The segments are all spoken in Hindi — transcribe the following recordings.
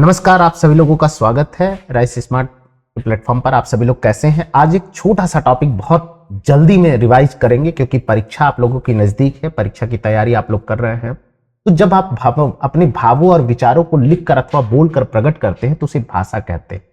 नमस्कार, आप सभी लोगों का स्वागत है राइस स्मार्ट प्लेटफॉर्म पर। आप सभी लोग कैसे हैं? आज एक छोटा सा टॉपिक बहुत जल्दी में रिवाइज करेंगे क्योंकि परीक्षा आप लोगों की नजदीक है, परीक्षा की तैयारी आप लोग कर रहे हैं। तो जब आप अपने भावों और विचारों को लिखकर अथवा बोलकर प्रकट करते हैं तो उसे भाषा कहते हैं।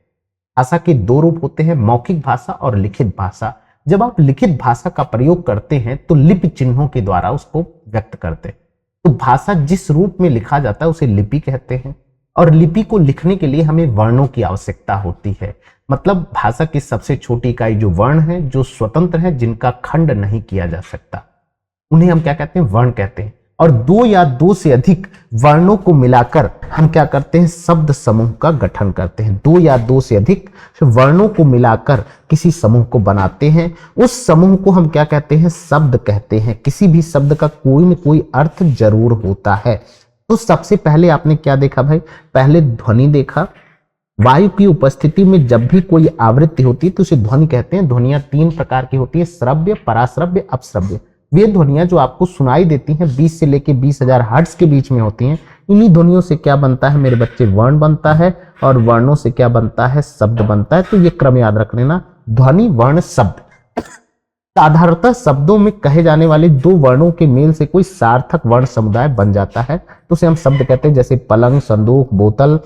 भाषा के दो रूप होते हैं, मौखिक भाषा और लिखित भाषा। जब आप लिखित भाषा का प्रयोग करते हैं तो लिपि चिन्हों के द्वारा उसको व्यक्त करते हैं। तो भाषा जिस रूप में लिखा जाता है उसे लिपि कहते हैं, और लिपि को लिखने के लिए हमें वर्णों की आवश्यकता होती है। मतलब भाषा की सबसे छोटी इकाई जो वर्ण है, जो स्वतंत्र है, जिनका खंड नहीं किया जा सकता, उन्हें हम क्या कहते हैं? वर्ण कहते हैं। और दो या दो से अधिक वर्णों को मिलाकर हम क्या करते हैं? शब्द समूह का गठन करते हैं। दो या दो से अधिक वर्णों को मिलाकर किसी समूह को बनाते हैं। उस समूह को हम क्या कहते हैं? शब्द कहते हैं। किसी भी शब्द का कोई न कोई अर्थ जरूर होता है। तो सबसे पहले आपने क्या देखा भाई? पहले ध्वनि देखा। वायु की उपस्थिति में जब भी कोई आवृत्ति होती है तो उसे ध्वनि कहते हैं। ध्वनियां तीन प्रकार की होती है, श्रव्य, पराश्रव्य, अपश्रव्य। वे ध्वनियां जो आपको सुनाई देती हैं 20 से लेके 20,000 हर्ट्ज के बीच में होती हैं। इन्हीं ध्वनियों से क्या बनता है मेरे बच्चे? वर्ण बनता है, और वर्णों से क्या बनता है? शब्द बनता है। तो ये क्रम याद रख लेना, ध्वनि, वर्ण, शब्द। साधारणतः शब्दों में कहे जाने वाले दो वर्णों के मेल से कोई सार्थक वर्ण समुदाय बन जाता है तो उसे हम शब्द कहते हैं। जैसे पलंग, संदूक, बोतल,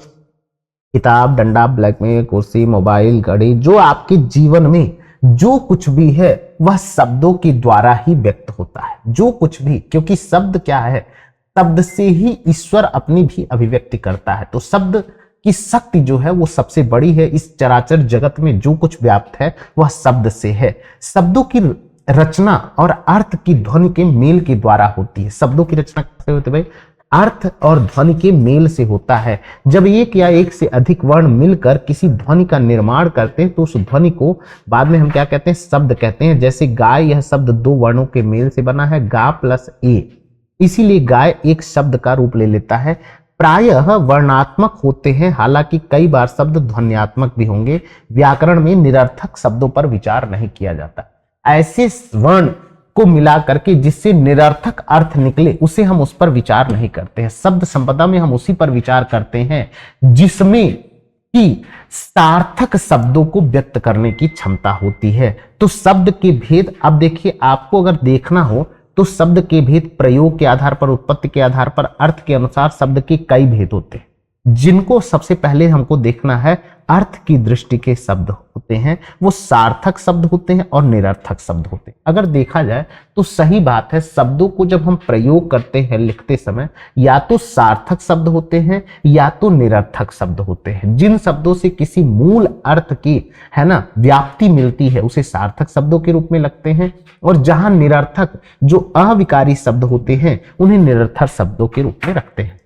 किताब, डंडा, ब्लैकमेल, कुर्सी, मोबाइल, घड़ी। जो आपके जीवन में जो कुछ भी है वह शब्दों के द्वारा ही व्यक्त होता है। जो कुछ भी, क्योंकि शब्द क्या है? शब्द से ही ईश्वर अपनी भी अभिव्यक्ति करता है। तो शब्द की शक्ति जो है वो सबसे बड़ी है। इस चराचर जगत में जो कुछ व्याप्त है वह शब्द से है। शब्दों की रचना और अर्थ की ध्वनि के मेल के द्वारा होती है। शब्दों की रचना कैसे होती है भाई? अर्थ और ध्वनि के मेल से होता है। जब एक या एक से अधिक वर्ण मिलकर किसी ध्वनि का निर्माण करते हैं तो उस ध्वनि को बाद में हम क्या कहते हैं? शब्द कहते हैं। जैसे गाय, यह शब्द दो वर्णों के मेल से बना है, गा प्लस ए, इसीलिए गाय एक शब्द का रूप ले लेता है। प्रायः वर्णात्मक होते हैं, हालांकि कई बार शब्द ध्वन्यात्मक भी होंगे। व्याकरण में निरर्थक शब्दों पर विचार नहीं किया जाता। ऐसे वर्ण को मिला करके जिससे निरर्थक अर्थ निकले उसे हम उस पर विचार नहीं करते हैं। शब्द संपदा में हम उसी पर विचार करते हैं जिसमें कि सार्थक शब्दों को व्यक्त करने की क्षमता होती है। तो शब्द के भेद, अब देखिए, आपको अगर देखना हो तो शब्द के भेद प्रयोग के आधार पर, उत्पत्ति के आधार पर, अर्थ के अनुसार शब्द के कई भेद होते हैं, जिनको सबसे पहले हमको देखना है। अर्थ की दृष्टि के शब्द होते हैं वो सार्थक शब्द होते हैं और निरर्थक शब्द होते हैं। अगर देखा जाए तो सही बात है, शब्दों को जब हम प्रयोग करते हैं लिखते समय, या तो सार्थक शब्द होते हैं या तो निरर्थक शब्द होते हैं। जिन शब्दों से किसी मूल अर्थ की व्याप्ति मिलती है उसे सार्थक शब्दों के रूप में लगते हैं, और जहां निरर्थक जो अविकारी शब्द होते हैं उन्हें निरर्थक शब्दों के रूप में रखते हैं।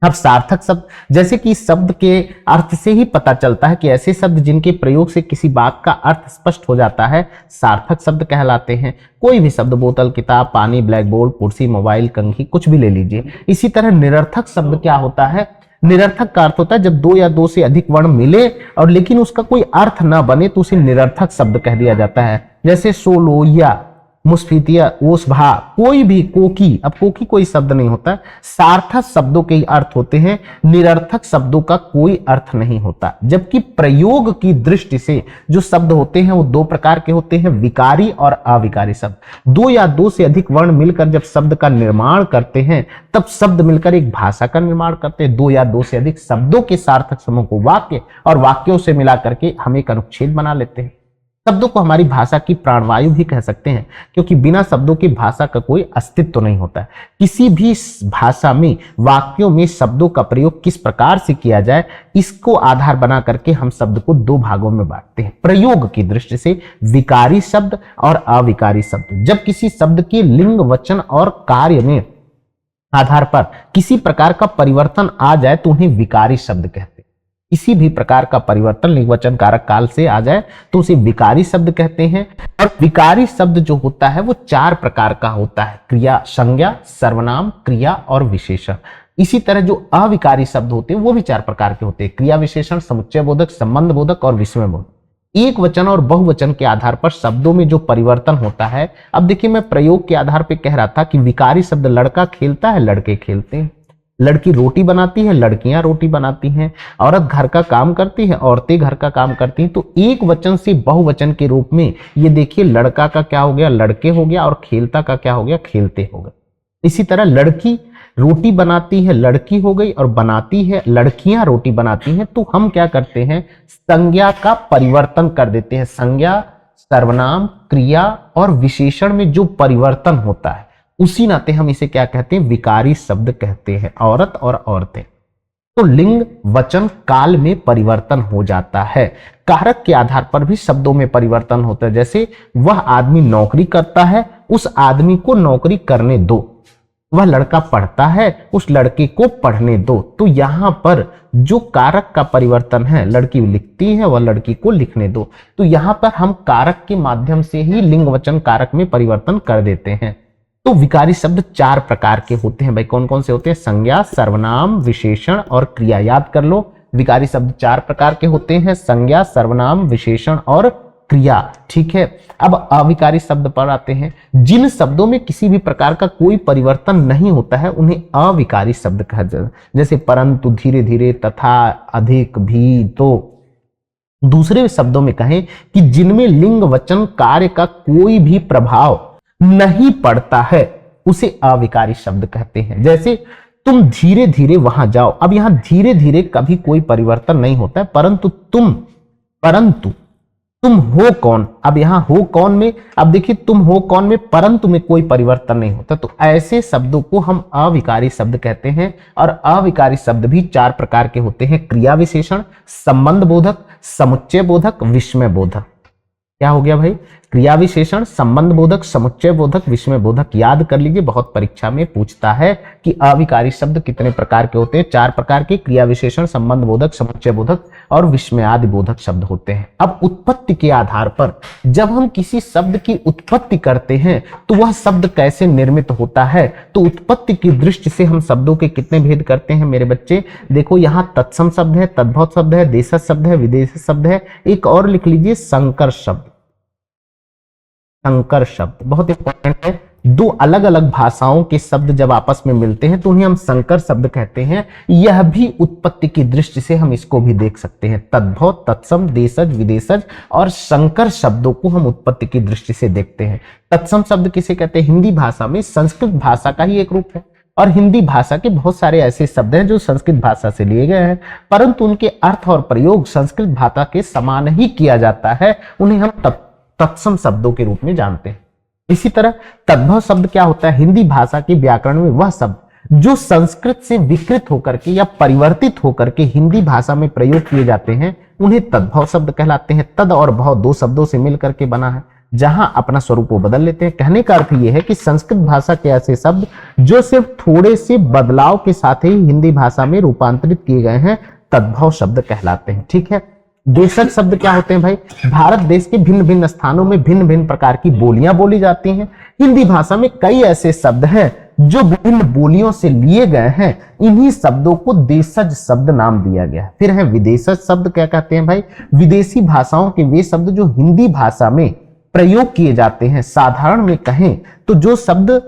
अब सार्थक शब्द, जैसे कि शब्द के अर्थ से ही पता चलता है कि ऐसे शब्द जिनके प्रयोग से किसी बात का अर्थ स्पष्ट हो जाता है सार्थक शब्द कहलाते हैं। कोई भी शब्द, बोतल, किताब, पानी, ब्लैक बोर्ड, कुर्सी, मोबाइल, कंघी, कुछ भी ले लीजिए। इसी तरह निरर्थक शब्द क्या होता है? निरर्थक का अर्थ होता है जब दो या दो से अधिक वर्ण मिले और लेकिन उसका कोई अर्थ ना बने तो उसे निरर्थक शब्द कह दिया जाता है। जैसे सोलो, या मुस्फितिया, ओसभा, कोई भी, कोकी। अब कोकी कोई शब्द नहीं होता। सार्थक शब्दों के ही अर्थ होते हैं, निरर्थक शब्दों का कोई अर्थ नहीं होता। जबकि प्रयोग की दृष्टि से जो शब्द होते हैं वो दो प्रकार के होते हैं, विकारी और अविकारी शब्द। दो या दो से अधिक वर्ण मिलकर जब शब्द का निर्माण करते हैं तब शब्द मिलकर एक भाषा का निर्माण करते हैं। दो या दो से अधिक शब्दों के सार्थक समूह को वाक्य और वाक्यों से मिला करके हम एक अनुच्छेद बना लेते हैं। शब्दों को हमारी भाषा की प्राणवायु भी कह सकते हैं, क्योंकि बिना शब्दों की भाषा का कोई अस्तित्व तो नहीं होता है। किसी भी भाषा में वाक्यों में शब्दों का प्रयोग किस प्रकार से किया जाए, इसको आधार बना करके हम शब्द को दो भागों में बांटते हैं। प्रयोग की दृष्टि से विकारी शब्द और अविकारी शब्द। जब किसी शब्द के लिंग, वचन और कार्य में आधार पर किसी प्रकार का परिवर्तन आ जाए तो उन्हें विकारी शब्द कहते हैं। किसी भी प्रकार का परिवर्तन लिंगवचन कारक काल से आ जाए तो उसे विकारी शब्द कहते हैं। और विकारी शब्द जो होता है वो चार प्रकार का होता है, क्रिया, संज्ञा, सर्वनाम, क्रिया और विशेषण। इसी तरह जो अविकारी शब्द होते हैं वो भी चार प्रकार के होते हैं, क्रिया विशेषण, समुच्चय बोधक, संबंध बोधक और विस्मय बोधक। एक वचन और बहुवचन के आधार पर शब्दों में जो परिवर्तन होता है। अब देखिए, मैं प्रयोग के आधार पर कह रहा था कि विकारी शब्द, लड़का खेलता है, लड़के खेलते हैं। लड़की रोटी बनाती है, लड़कियां रोटी बनाती हैं। औरत घर का काम करती है, औरतें घर का काम करती हैं। तो एक वचन से बहुवचन के रूप में ये देखिए, लड़का का क्या हो गया, लड़के हो गया, और खेलता का क्या हो गया, खेलते हो गए। इसी तरह लड़की रोटी बनाती है, लड़की हो गई, और बनाती है, लड़कियां रोटी बनाती हैं। तो हम क्या करते हैं, संज्ञा का परिवर्तन कर देते हैं। संज्ञा, सर्वनाम, क्रिया और विशेषण में जो परिवर्तन होता है, उसी नाते हम इसे क्या कहते हैं, विकारी शब्द कहते हैं। औरत और औरतें, तो लिंग, वचन, काल में परिवर्तन हो जाता है। कारक के आधार पर भी शब्दों में परिवर्तन होता है। जैसे वह आदमी नौकरी करता है, उस आदमी को नौकरी करने दो। वह लड़का पढ़ता है, उस लड़के को पढ़ने दो। तो यहां पर जो कारक का परिवर्तन है, लड़की लिखती है, वह लड़की को लिखने दो। तो यहां पर हम कारक के माध्यम से ही लिंग वचन कारक में परिवर्तन कर देते हैं। तो विकारी शब्द 4 प्रकार के होते हैं भाई। कौन कौन से होते हैं, संज्ञा, सर्वनाम, विशेषण और क्रिया। याद कर लो, विकारी शब्द 4 प्रकार के होते हैं, संज्ञा, सर्वनाम, विशेषण और क्रिया। ठीक है, अब अविकारी शब्द पर आते हैं। जिन शब्दों में किसी भी प्रकार का कोई परिवर्तन नहीं होता है, उन्हें अविकारी शब्द कहा जाता है। जैसे परंतु, धीरे धीरे, तथा, अधिक, भी, तो। दूसरे शब्दों में कहें कि जिनमें लिंग वचन कार्य का कोई भी प्रभाव नहीं पड़ता है, उसे अविकारी शब्द कहते हैं। जैसे तुम धीरे धीरे वहां जाओ। अब यहां धीरे धीरे कभी कोई परिवर्तन नहीं होता है, परंतु तुम हो कौन। अब यहां हो कौन में, अब देखिए, तुम हो कौन में परंतु में कोई परिवर्तन नहीं होता। तो ऐसे शब्दों को हम अविकारी शब्द कहते हैं। और अविकारी शब्द भी 4 प्रकार के होते हैं, क्रिया विशेषण, संबंध बोधक, समुच्चय बोधक, विस्मय बोधक। क्या हो गया भाई, क्रिया विशेषण, संबंध बोधक, समुच्चय बोधक, विस्मय बोधक। याद कर लीजिए, बहुत परीक्षा में पूछता है कि अविकारी शब्द कितने प्रकार के होते हैं। 4 प्रकार के, क्रिया विशेषण, संबंध बोधक, समुच्चय बोधक और विस्मय आदि बोधक शब्द होते हैं। अब उत्पत्ति के आधार पर जब हम किसी शब्द की उत्पत्ति करते हैं, तो वह शब्द कैसे निर्मित होता है, तो उत्पत्ति की दृष्टि से हम शब्दों के कितने भेद करते हैं मेरे बच्चे। देखो, यहाँ तत्सम शब्द है, तद्भव शब्द है, देशज शब्द है, विदेशज शब्द है। एक और लिख लीजिए, संकर शब्द। संकर शब्द बहुत इंपॉर्टेंट है। 2 अलग अलग भाषाओं के शब्द जब आपस में मिलते हैं, तो उन्हें हम संकर शब्द कहते हैं। यह भी उत्पत्ति की दृष्टि से हम इसको भी देख सकते हैं। तद्भव, तत्सम, देशज, विदेशज और संकर शब्दों को हम उत्पत्ति की दृष्टि से देखते हैं। तत्सम शब्द किसे कहते हैं, हिंदी भाषा में संस्कृत भाषा का ही एक रूप है। और हिंदी भाषा के बहुत सारे ऐसे शब्द हैं जो संस्कृत भाषा से लिए गए हैं, परंतु उनके अर्थ और प्रयोग संस्कृत भाषा के समान ही किया जाता है। उन्हें हम तत्सम शब्दों के रूप में जानते हैं। इसी तरह तद्भव शब्द क्या होता है, हिंदी भाषा के व्याकरण में वह शब्द जो संस्कृत से विकृत होकर के या परिवर्तित होकर के हिंदी भाषा में प्रयोग किए जाते हैं, उन्हें तद्भव शब्द कहलाते हैं। तद और भव 2 शब्दों से मिलकर के बना है, जहां अपना स्वरूप बदल लेते हैं। कहने का अर्थ यह है कि संस्कृत भाषा के ऐसे शब्द जो सिर्फ थोड़े से बदलाव के साथ ही हिंदी भाषा में रूपांतरित किए गए हैं, तद्भव शब्द कहलाते हैं। ठीक है, देशज शब्द क्या होते हैं भाई, भारत देश के भिन्न भिन्न स्थानों में भिन्न भिन्न प्रकार की बोलियां बोली जाती हैं। हिंदी भाषा में कई ऐसे शब्द हैं जो विभिन्न बोलियों से लिए गए हैं। इन्हीं शब्दों को देशज शब्द नाम दिया गया है। फिर है विदेशज शब्द। क्या कहते हैं भाई, विदेशी भाषाओं के वे शब्द जो हिंदी भाषा में प्रयोग किए जाते हैं। साधारण में कहें तो जो शब्द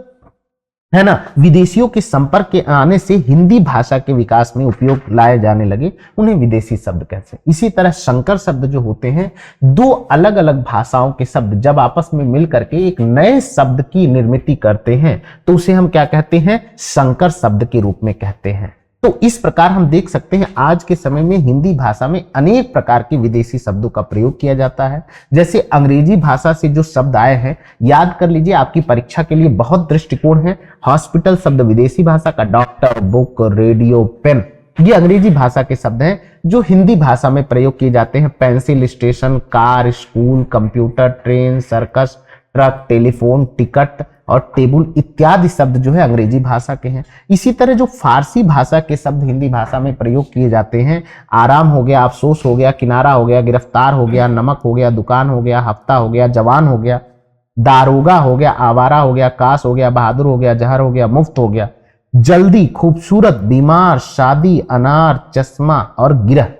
है ना, विदेशियों के संपर्क के आने से हिंदी भाषा के विकास में उपयोग लाए जाने लगे, उन्हें विदेशी शब्द कहते हैं। इसी तरह संकर शब्द जो होते हैं, 2 अलग अलग भाषाओं के शब्द जब आपस में मिलकर के एक नए शब्द की निर्मित करते हैं, तो उसे हम क्या कहते हैं, संकर शब्द के रूप में कहते हैं। तो इस प्रकार हम देख सकते हैं आज के समय में हिंदी भाषा में अनेक प्रकार के विदेशी शब्दों का प्रयोग किया जाता है। जैसे अंग्रेजी भाषा से जो शब्द आए हैं, याद कर लीजिए, आपकी परीक्षा के लिए बहुत दृष्टिकोण है। हॉस्पिटल शब्द विदेशी भाषा का, डॉक्टर, बुक, रेडियो, पेन, ये अंग्रेजी भाषा के शब्द हैं जो हिंदी भाषा में प्रयोग किए जाते हैं। Pencil, station, car, school, computer, train, circus, truck, telephone, ticket और टेबल इत्यादि शब्द जो है अंग्रेजी भाषा के हैं। इसी तरह जो फारसी भाषा के शब्द हिंदी भाषा में प्रयोग किए जाते हैं, आराम हो गया, अफसोस हो गया, किनारा हो गया, गिरफ्तार हो गया, नमक हो गया, दुकान हो गया, हफ्ता हो गया, जवान हो गया, दारोगा हो गया, आवारा हो गया, काश हो गया, बहादुर हो गया, जहर हो गया, मुफ्त हो गया, जल्दी, खूबसूरत, बीमार, शादी, अनार, चश्मा और गिरह।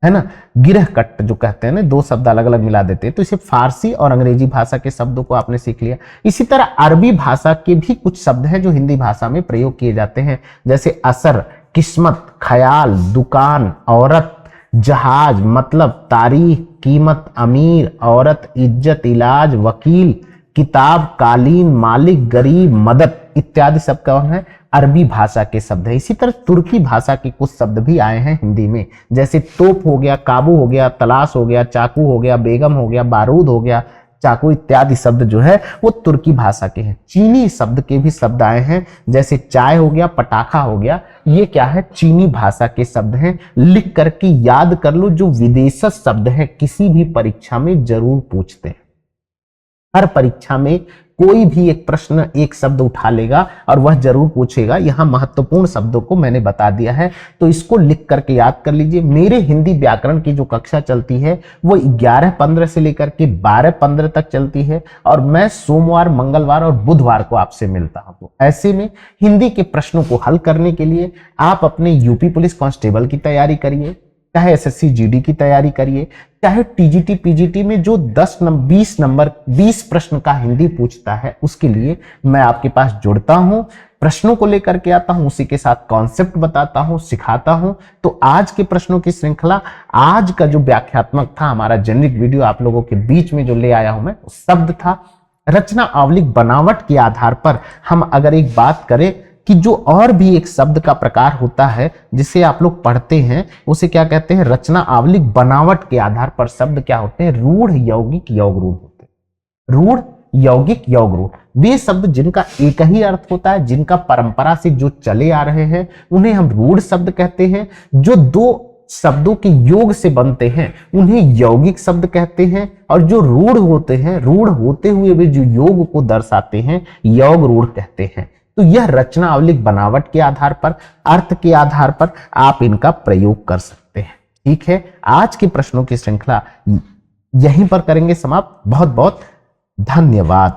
है ना। गिरहकट्ट जो कहते हैं ना, दो शब्द अलग अलग मिला देते हैं, तो इसे फारसी और अंग्रेजी भाषा के शब्दों को आपने सीख लिया। इसी तरह अरबी भाषा के भी कुछ शब्द हैं जो हिंदी भाषा में प्रयोग किए जाते हैं, जैसे असर, किस्मत, ख्याल, दुकान, औरत, जहाज, मतलब, तारीख, कीमत, अमीर, औरत, इज्जत, इलाज, वकील, किताब, कालीन, मालिक, गरीब, मदद इत्यादि सब कौन है, अरबी भाषा के शब्द है। इसी तरह तुर्की भाषा के कुछ शब्द भी आए हैं हिंदी में, जैसे तोप हो गया, काबू हो गया, तलाश हो गया, चाकू हो गया, बेगम हो गया, बारूद हो गया, चाकू इत्यादि शब्द जो है वो तुर्की भाषा के हैं। चीनी शब्द के भी शब्द आए हैं, जैसे चाय हो गया, पटाखा हो गया, ये क्या है, चीनी भाषा के शब्द हैं। लिख करके याद कर लो, जो विदेशज शब्द है किसी भी परीक्षा में जरूर पूछते हैं। हर परीक्षा में कोई भी एक प्रश्न एक शब्द उठा लेगा और वह जरूर पूछेगा। यहां महत्वपूर्ण शब्दों को मैंने बता दिया है, तो इसको लिख करके याद कर लीजिए। मेरे हिंदी व्याकरण की जो कक्षा चलती है वो 11-15 से लेकर के 12-15 तक चलती है, और मैं सोमवार, मंगलवार और बुधवार को आपसे मिलता हूं। तो ऐसे में हिंदी के प्रश्नों को हल करने के लिए आप अपने यूपी पुलिस कांस्टेबल की तैयारी करिए, चाहे एसएससी जीडी की तैयारी करिए, चाहे टीजीटी पीजीटी में जो 20 प्रश्न का हिंदी पूछता है उसके लिए मैं आपके पास जुड़ता हूं, प्रश्नों को लेकर के आता हूं, उसी के साथ कॉन्सेप्ट बताता हूं, सिखाता हूं। तो आज के प्रश्नों की श्रृंखला, आज का जो व्याख्यात्मक था हमारा जेनरिक वीडियो आप लोगों के बीच में जो ले आया हूं मैं, शब्द था रचना आवलिक बनावट के आधार पर। हम अगर एक बात करें कि जो और भी एक शब्द का प्रकार होता है जिसे आप लोग पढ़ते हैं, उसे क्या कहते हैं, रचना आवलिक बनावट के आधार पर शब्द क्या होते हैं, रूढ़, यौगिक, योग रूढ़ होते हैं। रूढ़, यौगिक, योग रूढ़, वे शब्द जिनका एक ही अर्थ होता है, जिनका परंपरा से जो चले आ रहे हैं, उन्हें हम रूढ़ शब्द कहते हैं। जो दो शब्दों के योग से बनते हैं उन्हें यौगिक शब्द कहते हैं, और जो रूढ़ होते हैं, रूढ़ होते हुए भी जो योग को दर्शाते हैं, योग रूढ़ कहते हैं। तो यह रचना आवलिक बनावट के आधार पर, अर्थ के आधार पर आप इनका प्रयोग कर सकते हैं। ठीक है, आज के प्रश्नों की श्रृंखला यहीं पर करेंगे समाप्त। बहुत बहुत धन्यवाद।